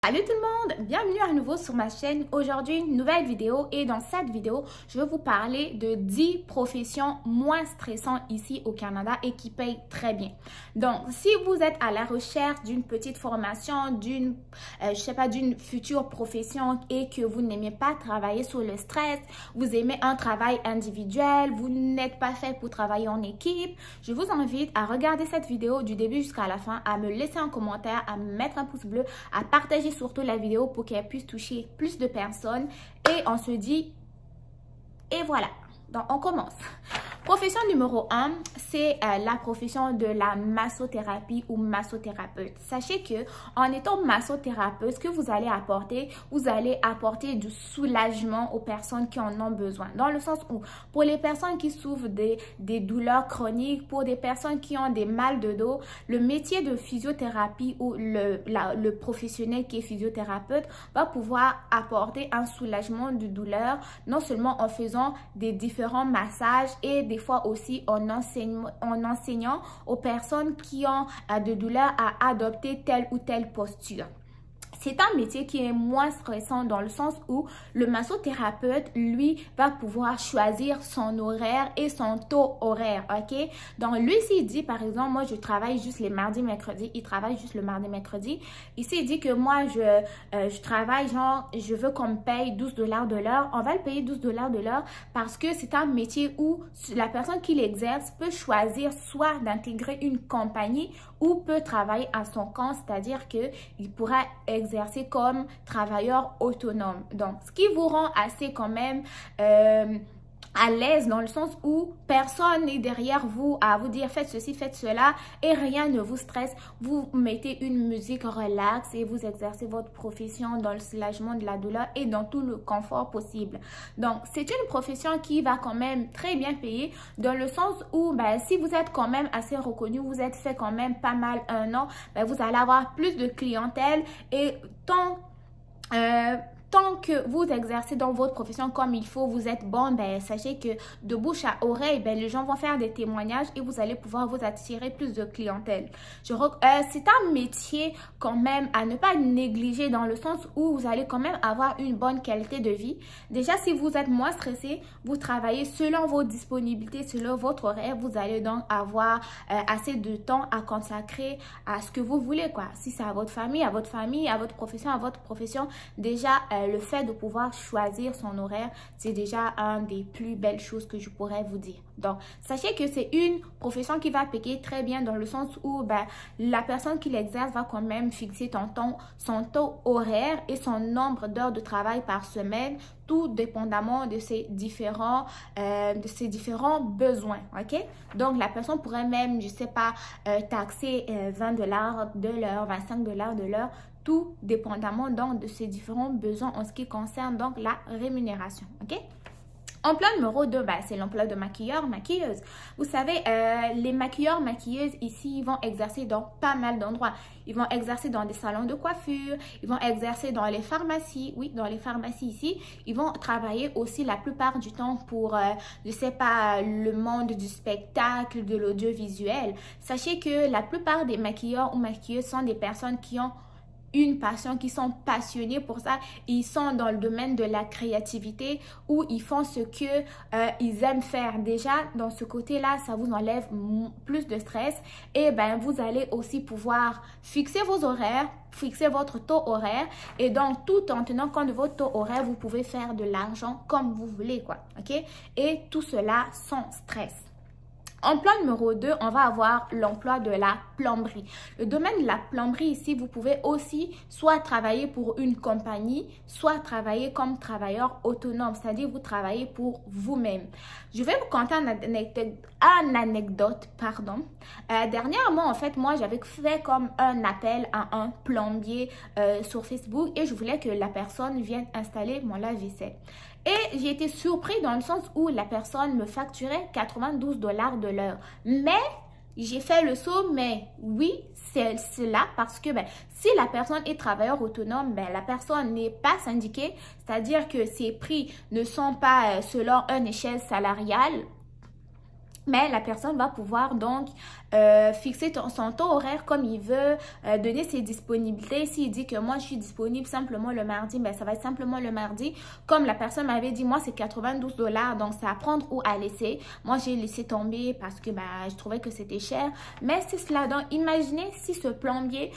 Salut tout le monde, bienvenue à nouveau sur ma chaîne. Aujourd'hui, une nouvelle vidéo et dans cette vidéo, je vais vous parler de 10 professions moins stressantes ici au Canada et qui payent très bien. Donc, si vous êtes à la recherche d'une petite formation, d'une future profession et que vous n'aimez pas travailler sous le stress, vous aimez un travail individuel, vous n'êtes pas fait pour travailler en équipe, je vous invite à regarder cette vidéo du début jusqu'à la fin, à me laisser un commentaire, à me mettre un pouce bleu, à partager surtout la vidéo pour qu'elle puisse toucher plus de personnes. Et on se dit, et voilà. Donc, on commence. Profession numéro 1, c'est la profession de la massothérapie ou massothérapeute. Sachez que en étant massothérapeute, ce que vous allez apporter du soulagement aux personnes qui en ont besoin. Dans le sens où, pour les personnes qui souffrent des douleurs chroniques, pour des personnes qui ont des mal de dos, le métier de physiothérapie ou le professionnel qui est physiothérapeute va pouvoir apporter un soulagement de douleur, non seulement en faisant des différents massages et des fois aussi en enseignant aux personnes qui ont de douleurs à adopter telle ou telle posture. C'est un métier qui est moins stressant dans le sens où le massothérapeute, lui, va pouvoir choisir son horaire et son taux horaire, ok? Donc, lui, s'il dit, par exemple, moi, je travaille juste les mardis, mercredis, il travaille juste le mardi, mercredi. Ici, il dit que moi, je travaille, genre, je veux qu'on me paye 12 $ de l'heure. On va le payer 12 $ de l'heure parce que c'est un métier où la personne qui l'exerce peut choisir soit d'intégrer une compagnie ou peut travailler à son compte, c'est-à-dire qu'il pourra exercer comme travailleur autonome. Donc, ce qui vous rend assez quand même à l'aise dans le sens où personne n'est derrière vous à vous dire faites ceci, faites cela et rien ne vous stresse. Vous mettez une musique relax et vous exercez votre profession dans le soulagement de la douleur et dans tout le confort possible. Donc, c'est une profession qui va quand même très bien payer dans le sens où si vous êtes quand même assez reconnu, vous êtes fait quand même pas mal un an, vous allez avoir plus de clientèle et tant que vous exercez dans votre profession comme il faut, vous êtes bon, sachez que de bouche à oreille, les gens vont faire des témoignages et vous allez pouvoir vous attirer plus de clientèle. C'est un métier quand même à ne pas négliger dans le sens où vous allez quand même avoir une bonne qualité de vie. Déjà, si vous êtes moins stressé, vous travaillez selon vos disponibilités, selon votre horaire, vous allez donc avoir assez de temps à consacrer à ce que vous voulez, quoi. Si c'est à votre famille, à votre famille, à votre profession, déjà, le fait de pouvoir choisir son horaire, c'est déjà une des plus belles choses que je pourrais vous dire. Donc, sachez que c'est une profession qui va payer très bien dans le sens où la personne qui l'exerce va quand même fixer son taux horaire et son nombre d'heures de travail par semaine, tout dépendamment de ses différents besoins, ok? Donc, la personne pourrait même, je sais pas, taxer 20 $ de l'heure, 25 $ de l'heure, tout dépendamment donc de ses différents besoins en ce qui concerne donc la rémunération, ok? Emploi numéro 2, c'est l'emploi de maquilleur, maquilleuse. Vous savez, les maquilleurs, maquilleuses ici, ils vont exercer dans pas mal d'endroits. Ils vont exercer dans des salons de coiffure, ils vont exercer dans les pharmacies. Oui, dans les pharmacies ici. Ils vont travailler aussi la plupart du temps pour, je sais pas, le monde du spectacle, de l'audiovisuel. Sachez que la plupart des maquilleurs ou maquilleuses sont des personnes qui ont une passion, qui sont passionnés pour ça. Ils sont dans le domaine de la créativité où ils font ce que ils aiment faire. Déjà, dans ce côté-là, ça vous enlève plus de stress et vous allez aussi pouvoir fixer vos horaires, fixer votre taux horaire et donc tout en tenant compte de votre taux horaire, vous pouvez faire de l'argent comme vous voulez, quoi, ok? Et tout cela sans stress. Emploi numéro 2, on va avoir l'emploi de la plomberie. Le domaine de la plomberie ici, vous pouvez aussi soit travailler pour une compagnie, soit travailler comme travailleur autonome, c'est-à-dire vous travaillez pour vous-même. Je vais vous conter une anecdote. Dernièrement, en fait, moi, j'avais fait comme un appel à un plombier sur Facebook et je voulais que la personne vienne installer mon lave-vaisselle. Et j'ai été surpris dans le sens où la personne me facturait 92 $ de l'heure. Mais j'ai fait le saut, mais oui, c'est cela parce que si la personne est travailleur autonome, la personne n'est pas syndiquée, c'est-à-dire que ses prix ne sont pas selon une échelle salariale. Mais la personne va pouvoir donc fixer son taux horaire comme il veut, donner ses disponibilités. S'il dit que moi, je suis disponible simplement le mardi, ben ça va être simplement le mardi. Comme la personne m'avait dit, moi, c'est 92 $, donc c'est à prendre ou à laisser. Moi, j'ai laissé tomber parce que je trouvais que c'était cher. Mais c'est cela. Donc, imaginez si ce plombier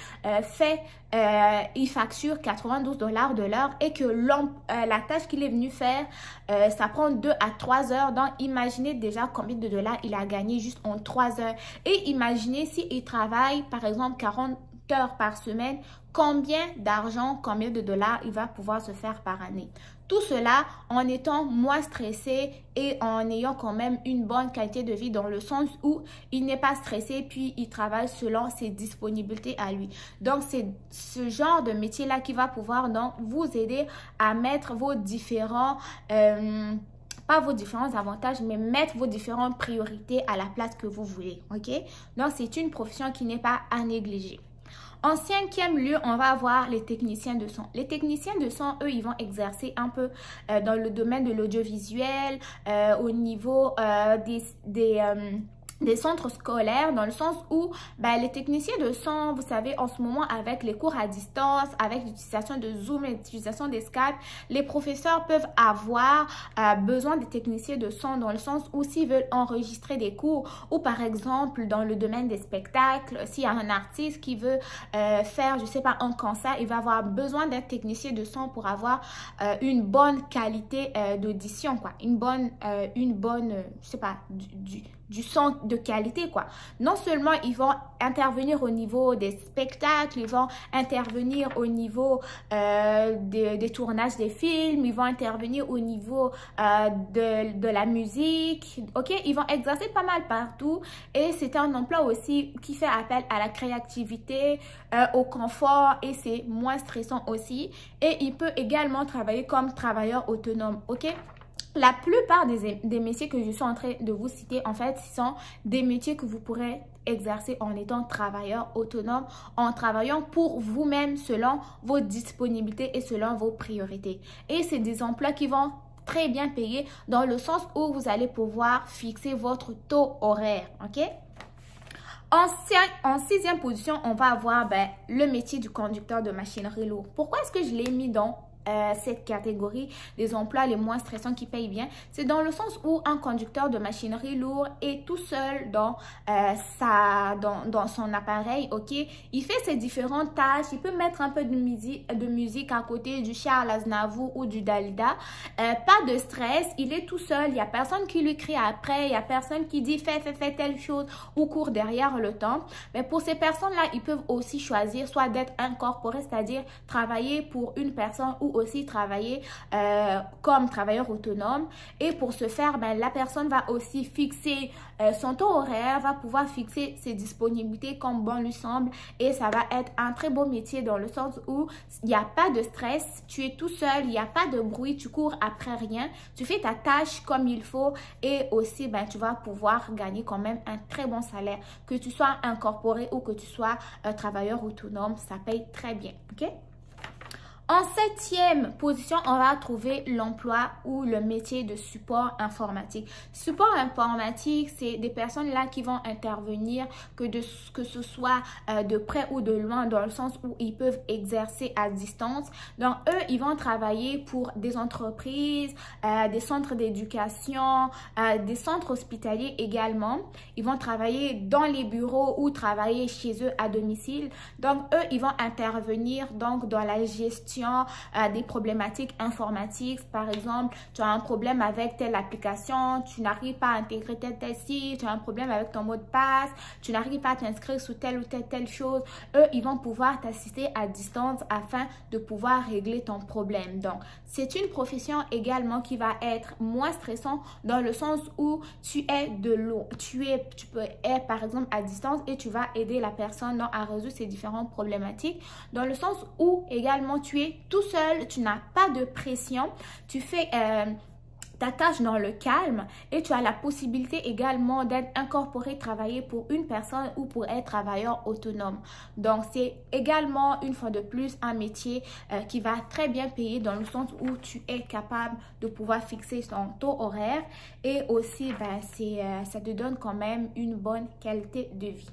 il facture 92 $ de l'heure et que la tâche qu'il est venu faire, ça prend 2 à 3 heures. Donc, imaginez déjà combien de dollars il a gagné juste en 3 heures. Et imaginez s'il travaille, par exemple, 40 heures par semaine, combien d'argent, combien de dollars il va pouvoir se faire par année. Tout cela en étant moins stressé et en ayant quand même une bonne qualité de vie dans le sens où il n'est pas stressé puis il travaille selon ses disponibilités à lui. Donc, c'est ce genre de métier-là qui va pouvoir donc vous aider à mettre vos différents... pas vos différents avantages, mais mettre vos différentes priorités à la place que vous voulez, ok? Donc, c'est une profession qui n'est pas à négliger. En 5e lieu, on va avoir les techniciens de son. Les techniciens de son, eux, ils vont exercer un peu dans le domaine de l'audiovisuel, au niveau des centres scolaires, dans le sens où les techniciens de son, vous savez, en ce moment, avec les cours à distance, avec l'utilisation de Zoom, l'utilisation des Skype, les professeurs peuvent avoir besoin des techniciens de son dans le sens où s'ils veulent enregistrer des cours ou par exemple dans le domaine des spectacles, s'il y a un artiste qui veut faire, je sais pas, un concert, il va avoir besoin d'un technicien de son pour avoir une bonne qualité d'audition, quoi. Une bonne, je sais pas, du son de qualité, quoi. Non seulement ils vont intervenir au niveau des spectacles, ils vont intervenir au niveau des tournages des films, ils vont intervenir au niveau de la musique, ok? Ils vont exercer pas mal partout et c'est un emploi aussi qui fait appel à la créativité, au confort et c'est moins stressant aussi. Et il peut également travailler comme travailleur autonome, ok? La plupart des métiers que je suis en train de vous citer, en fait, sont des métiers que vous pourrez exercer en étant travailleur autonome, en travaillant pour vous-même selon vos disponibilités et selon vos priorités. Et c'est des emplois qui vont très bien payer dans le sens où vous allez pouvoir fixer votre taux horaire, ok? En 6e position, on va avoir le métier du conducteur de machinerie lourde. Pourquoi est-ce que je l'ai mis dans cette catégorie des emplois les moins stressants qui payent bien? C'est dans le sens où un conducteur de machinerie lourde est tout seul dans son appareil, ok? Il fait ses différentes tâches, il peut mettre un peu de musique à côté du Charles Aznavour ou du Dalida. Pas de stress, il est tout seul, il n'y a personne qui lui crie après, il n'y a personne qui dit fais telle chose ou court derrière le temps. Mais pour ces personnes-là, ils peuvent aussi choisir soit d'être incorporés, c'est-à-dire travailler pour une personne ou aussi travailler comme travailleur autonome. Et pour ce faire, la personne va aussi fixer son taux horaire, va pouvoir fixer ses disponibilités comme bon lui semble. Et ça va être un très beau métier dans le sens où il n'y a pas de stress, tu es tout seul, il n'y a pas de bruit, tu cours après rien, tu fais ta tâche comme il faut et aussi tu vas pouvoir gagner quand même un très bon salaire. Que tu sois incorporé ou que tu sois travailleur autonome, ça paye très bien, ok? En 7e position, on va trouver l'emploi ou le métier de support informatique. Support informatique, c'est des personnes là qui vont intervenir que ce soit de près ou de loin dans le sens où ils peuvent exercer à distance. Donc, eux, ils vont travailler pour des entreprises, des centres d'éducation, des centres hospitaliers également. Ils vont travailler dans les bureaux ou travailler chez eux à domicile. Donc, eux, ils vont intervenir donc dans la gestion des problématiques informatiques. Par exemple, tu as un problème avec telle application, tu n'arrives pas à intégrer tel site, tu as un problème avec ton mot de passe, tu n'arrives pas à t'inscrire sur telle ou telle chose. Eux, ils vont pouvoir t'assister à distance afin de pouvoir régler ton problème. Donc, c'est une profession également qui va être moins stressante dans le sens où tu es tu peux être par exemple à distance et tu vas aider la personne à résoudre ses différentes problématiques dans le sens où également tu es tout seul, tu n'as pas de pression, tu fais t'attaches dans le calme et tu as la possibilité également d'être incorporé, travailler pour une personne ou pour être travailleur autonome. Donc, c'est également, une fois de plus, un métier qui va très bien payer dans le sens où tu es capable de pouvoir fixer son taux horaire et aussi, ça te donne quand même une bonne qualité de vie.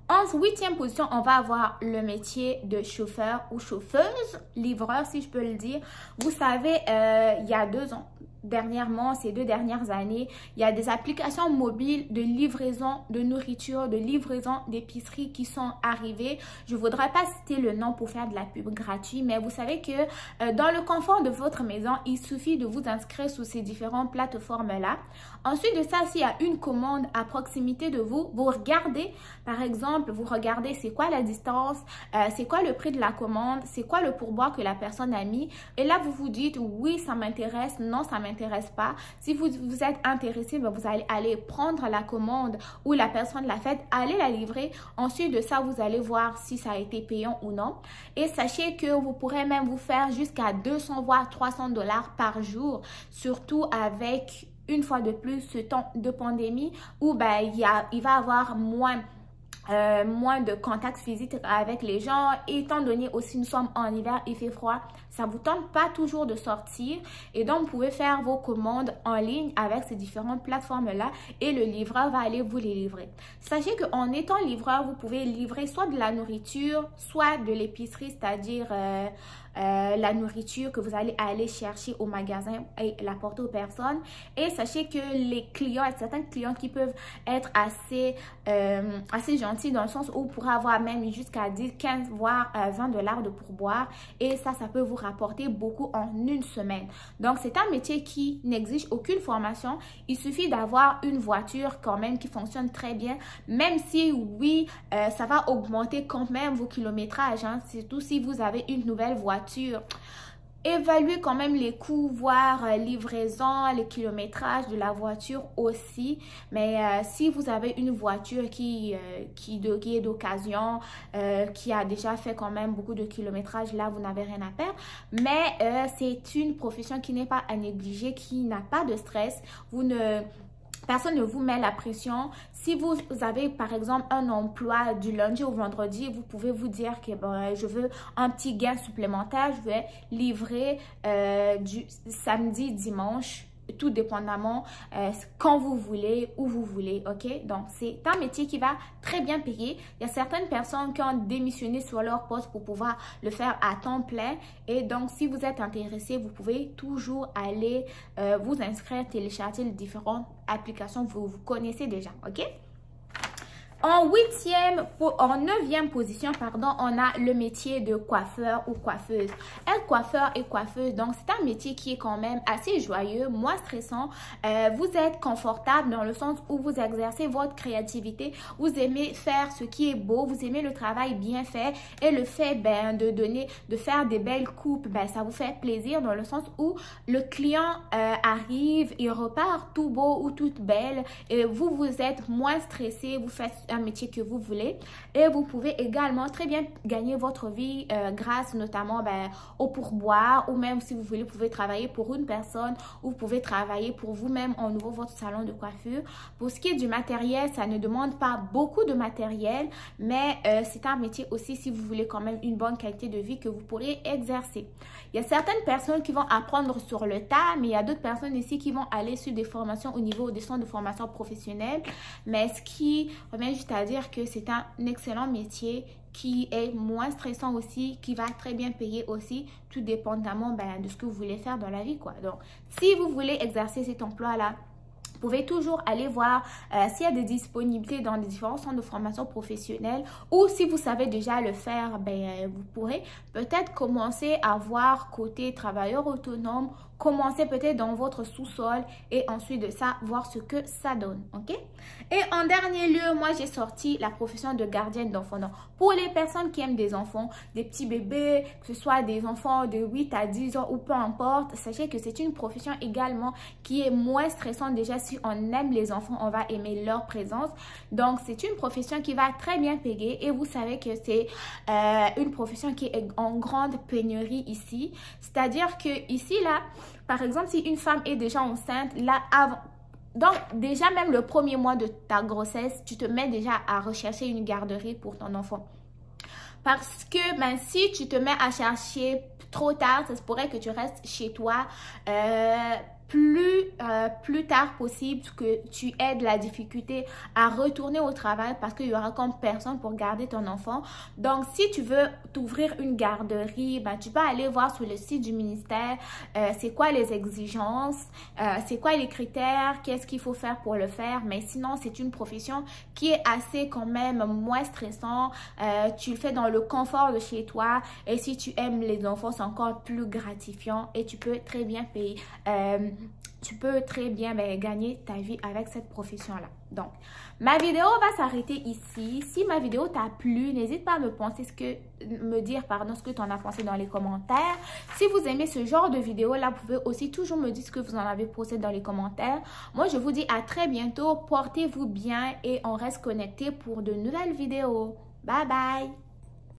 En 8e position, on va avoir le métier de chauffeur ou chauffeuse, livreur si je peux le dire. Vous savez, il y a 2 ans, dernièrement, ces 2 dernières années, il y a des applications mobiles de livraison de nourriture, de livraison d'épicerie qui sont arrivées. Je ne voudrais pas citer le nom pour faire de la pub gratuite, mais vous savez que dans le confort de votre maison, il suffit de vous inscrire sur ces différentes plateformes-là. Ensuite de ça, s'il y a une commande à proximité de vous, vous regardez, par exemple, vous regardez c'est quoi la distance, c'est quoi le prix de la commande, c'est quoi le pourboire que la personne a mis. Et là, vous vous dites, oui, ça m'intéresse, non, ça m'intéresse pas. Si vous êtes intéressé, vous allez aller prendre la commande ou la personne l'a faite, allez la livrer. Ensuite de ça, vous allez voir si ça a été payant ou non. Et sachez que vous pourrez même vous faire jusqu'à 200 voire 300 $ par jour, surtout avec, une fois de plus, ce temps de pandémie où il va y avoir moins de contact physique avec les gens. Étant donné aussi nous sommes en hiver, il fait froid, ça vous tente pas toujours de sortir et donc vous pouvez faire vos commandes en ligne avec ces différentes plateformes là et le livreur va aller vous les livrer. Sachez qu'en étant livreur, vous pouvez livrer soit de la nourriture, soit de l'épicerie, c'est-à-dire la nourriture que vous allez aller chercher au magasin et la porter aux personnes. Et sachez que les clients, il y a certains clients qui peuvent être assez gentils dans le sens où vous pourrez avoir même jusqu'à 10, 15 voire 20 $ de pourboire et ça peut vous rapporter beaucoup en une semaine. Donc c'est un métier qui n'exige aucune formation. Il suffit d'avoir une voiture quand même qui fonctionne très bien, même si oui, ça va augmenter quand même vos kilométrages, hein, surtout si vous avez une nouvelle voiture. Évaluez quand même les coûts, voire livraison, les kilométrages de la voiture aussi. Mais si vous avez une voiture qui est d'occasion, qui a déjà fait quand même beaucoup de kilométrage, là vous n'avez rien à perdre. Mais c'est une profession qui n'est pas à négliger, qui n'a pas de stress. Personne ne vous met la pression. Si vous avez par exemple un emploi du lundi au vendredi, vous pouvez vous dire que je veux un petit gain supplémentaire, je vais livrer du samedi, dimanche, tout dépendamment quand vous voulez, où vous voulez, ok? Donc, c'est un métier qui va très bien payer. Il y a certaines personnes qui ont démissionné sur leur poste pour pouvoir le faire à temps plein. Et donc, si vous êtes intéressé, vous pouvez toujours aller vous inscrire, télécharger les différentes applications que vous connaissez déjà, ok? En 9e position, on a le métier de coiffeur ou coiffeuse. Être coiffeur et coiffeuse, donc c'est un métier qui est quand même assez joyeux, moins stressant. Vous êtes confortable dans le sens où vous exercez votre créativité. Vous aimez faire ce qui est beau, vous aimez le travail bien fait et le fait de faire des belles coupes, ça vous fait plaisir dans le sens où le client arrive, il repart tout beau ou toute belle et vous êtes moins stressé, vous faites un métier que vous voulez et vous pouvez également très bien gagner votre vie grâce notamment au pourboire ou même si vous voulez, vous pouvez travailler pour une personne ou vous pouvez travailler pour vous-même en ouvrant votre salon de coiffure. Pour ce qui est du matériel, ça ne demande pas beaucoup de matériel, mais c'est un métier aussi si vous voulez quand même une bonne qualité de vie que vous pourrez exercer. Il y a certaines personnes qui vont apprendre sur le tas, mais il y a d'autres personnes ici qui vont aller sur des formations au niveau des centres de formation professionnelle, mais ce qui revient juste à dire que c'est un excellent métier qui est moins stressant aussi, qui va très bien payer aussi, tout dépendamment de ce que vous voulez faire dans la vie, quoi. Donc, si vous voulez exercer cet emploi-là, vous pouvez toujours aller voir s'il y a des disponibilités dans les différents centres de formation professionnelle ou si vous savez déjà le faire, vous pourrez peut-être commencer à voir côté travailleur autonome, commencer peut-être dans votre sous-sol et ensuite de ça, voir ce que ça donne, ok? Et en dernier lieu, moi, j'ai sorti la profession de gardienne d'enfants. Donc, pour les personnes qui aiment des enfants, des petits bébés, que ce soit des enfants de 8 à 10 ans ou peu importe, sachez que c'est une profession également qui est moins stressante. Déjà, si on aime les enfants, on va aimer leur présence. Donc, c'est une profession qui va très bien payer et vous savez que c'est une profession qui est en grande pénurie ici. C'est-à-dire que ici, là, Par exemple, si une femme est déjà enceinte, là, avant... Donc, déjà, même le premier mois de ta grossesse, tu te mets déjà à rechercher une garderie pour ton enfant. Parce que ben, si tu te mets à chercher trop tard, ça se pourrait que tu restes chez toi plus tard possible, que tu aies de la difficulté à retourner au travail parce qu'il y aura comme personne pour garder ton enfant. Donc, si tu veux t'ouvrir une garderie, ben, tu peux aller voir sur le site du ministère c'est quoi les exigences, c'est quoi les critères, qu'est-ce qu'il faut faire pour le faire. Mais sinon, c'est une profession qui est assez quand même moins stressant. Tu le fais dans le confort de chez toi et si tu aimes les enfants, c'est encore plus gratifiant et tu peux très bien payer. Tu peux très bien gagner ta vie avec cette profession-là. Donc, ma vidéo va s'arrêter ici. Si ma vidéo t'a plu, n'hésite pas à me dire ce que tu en as pensé dans les commentaires. Si vous aimez ce genre de vidéo-là, vous pouvez aussi toujours me dire ce que vous en avez pensé dans les commentaires. Moi, je vous dis à très bientôt. Portez-vous bien et on reste connectés pour de nouvelles vidéos. Bye bye!